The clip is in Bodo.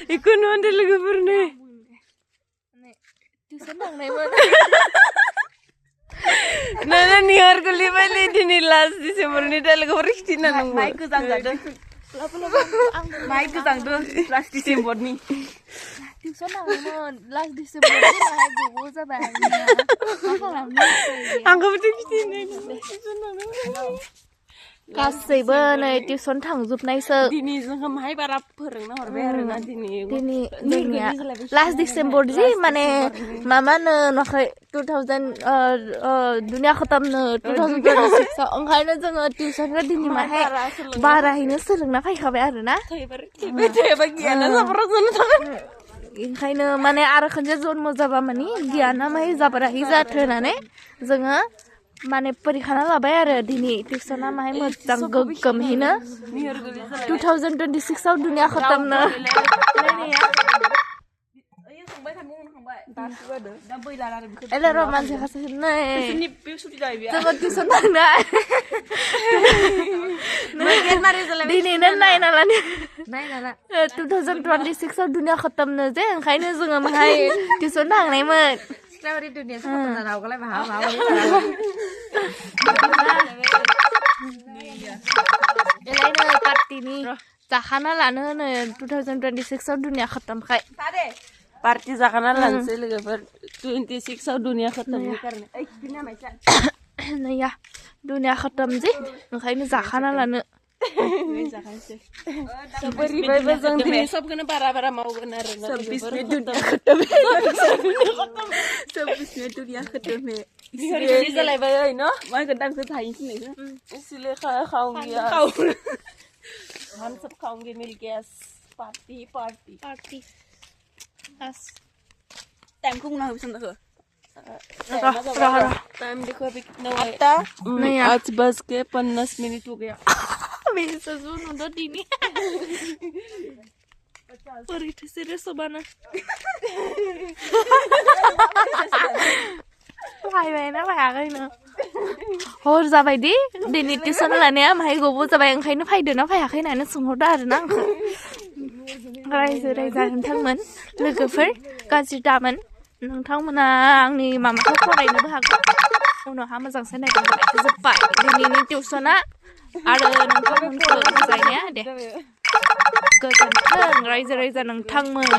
Ikut nanti Lwgwfwr nih. Tuition थांनायमोन Nana niar kuliah balik di nih last Desember nih dah Lwgwfwr Kristina nunggu. Mai गोजां जादों माइ गोजांदों last December नि tuition थांनायमोन last December नि माहाय गोबाव जाबाय मा खालामनो Anggap itu Kristina. गासैबो नै टिउसन थांजोबनायसो Dini जोंहा माहाय बारा फोरोंना हरबाय आरोना दिनै जोंनिया लास्ट डिसेम्बर जि माने माबानो नुवाखै 2000 दुनिया खतमनो 2026 आव ओंखायनो जोङो टिउसनखौ दिनै माहाय बारायैनो सोलोंना फैखाबाय आरोना ओंखायनो माने आरो खनसे जन्म जाबा माने गियाना माहाय जाबाराहि जाथो होननानै जोङो माने परिखाना लाबाय आरो दिनै टिउसना माहाय मोजां गोग्गोमहैनो 2026 आव दुनिया खतमनो एला रोमान्स खासे नै जोङो टिउसन थांनाय दिनैनो नायना लानो 2026 आव दुनिया खतमनो जे ओंखायनो जोङो माहाय टिउसन थांनायमोन सिख्लाबारि दुनिया खतम जाना आवगालाय माहा एलायनो पार्टिनि जाखाना लानो होनो 2026 आव दुनिया खतमखाय Party जाखाना लानोसै Lwgwfwr 26 आव दुनिया खतमनि कारने नैया दुनिया खतम जे ओंखायनो जाखाना लानो बोरैबायबा जों दिनै सबखौनो बारा मावगोन आरोना 26 में दुनिया खतम है 26 में दुनिया खतम है इसलिए जालायबाय न माइ गोदांसो थाहैनोसै नोङो इसलिए खाऊंगी हम सब खाऊंगे मिलके पार्टी टाइम को बुंना होबो सानदों टाइम देखो अभी कितना हुआ है 8:50 हो गया मेरे ससुर नंदो दिनी परिथे सेरे सोबाना फायबायना फायाखैनो हर जाबाय दि दिनै टिउसन लानाया माहाय गोबाव जाबाय ओंखायनो फायदोना फायाखै होननानै सोंहरदो आरोना आंखौ रायजो राजा नोंथांमोन Lwgwfwr गाज्रि दामोन नोंथांमोना आंनि मामाखौ फरायनोबो हागोन उनावहा मोजांसो नायगोन जोब्बाय दिनैनि टिउसना आरो नोंथांमोनखौ बुजायनाया दे गोजोन्थों रायजो राजा नोंथांमोन